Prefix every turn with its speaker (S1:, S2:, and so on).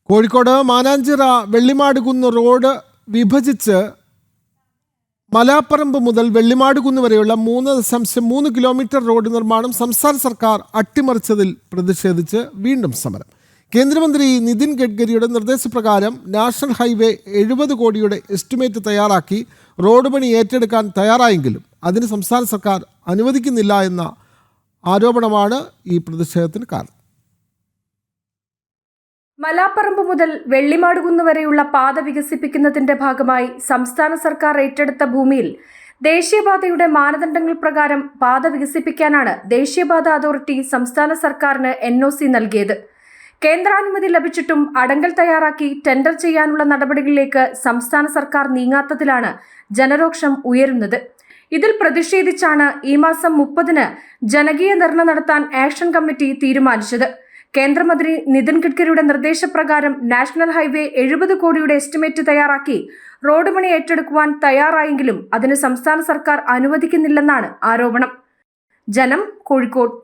S1: Kozhikode Mananchira Vellimadukunnu road വിഭജിച്ച് മലാപ്പറമ്പ് മുതൽ വെള്ളിമാടുകുന്ന് വരെയുള്ള 3.3 കിലോമീറ്റർ റോഡ് നിർമ്മാണം സംസ്ഥാന സർക്കാർ അട്ടിമറിച്ചതിൽ പ്രതിഷേധിച്ച് വീണ്ടും സമരം. കേന്ദ്രമന്ത്രി നിതിൻ ഗഡ്കരിയുടെ നിർദ്ദേശപ്രകാരം നാഷണൽ ഹൈവേ 70 കോടിയുടെ എസ്റ്റിമേറ്റ് തയ്യാറാക്കി റോഡ് പണി ഏറ്റെടുക്കാൻ തയ്യാറായെങ്കിലും അതിന് സംസ്ഥാന സർക്കാർ അനുവദിക്കുന്നില്ല എന്ന ആരോപണമാണ് ഈ പ്രതിഷേധത്തിന് കാരണം.
S2: മലാപ്പറമ്പ് മുതൽ വെള്ളിമാടുകുന്ന് വരെയുള്ള പാത വികസിപ്പിക്കുന്നതിന്റെ ഭാഗമായി സംസ്ഥാന സർക്കാർ ഏറ്റെടുത്ത ഭൂമിയിൽ ദേശീയപാതയുടെ മാനദണ്ഡങ്ങൾ പ്രകാരം പാത വികസിപ്പിക്കാനാണ് ദേശീയപാത അതോറിറ്റി സംസ്ഥാന സർക്കാരിന് NOC നൽകിയത്. കേന്ദ്രാനുമതി ലഭിച്ചിട്ടും അടങ്കൽ തയ്യാറാക്കി ടെൻഡർ ചെയ്യാനുള്ള നടപടികളിലേക്ക് സംസ്ഥാന സർക്കാർ നീങ്ങാത്തതിലാണ് ജനരോക്ഷം ഉയരുന്നത്. ഇതിൽ പ്രതിഷേധിച്ചാണ് ഈ മാസം 30-ന് ജനകീയ ധർണ നടത്താൻ ആക്ഷൻ കമ്മിറ്റി തീരുമാനിച്ചത്. കേന്ദ്രമന്ത്രി നിതിൻ ഗഡ്കരിയുടെ നിർദ്ദേശപ്രകാരം നാഷണൽ ഹൈവേ 70 കോടിയുടെ എസ്റ്റിമേറ്റ് തയ്യാറാക്കി റോഡ് പണി ഏറ്റെടുക്കുവാൻ തയ്യാറായെങ്കിലും അതിന് സംസ്ഥാന സർക്കാർ അനുവദിക്കുന്നില്ലെന്നാണ് ആരോപണം. ജനം, കോഴിക്കോട്.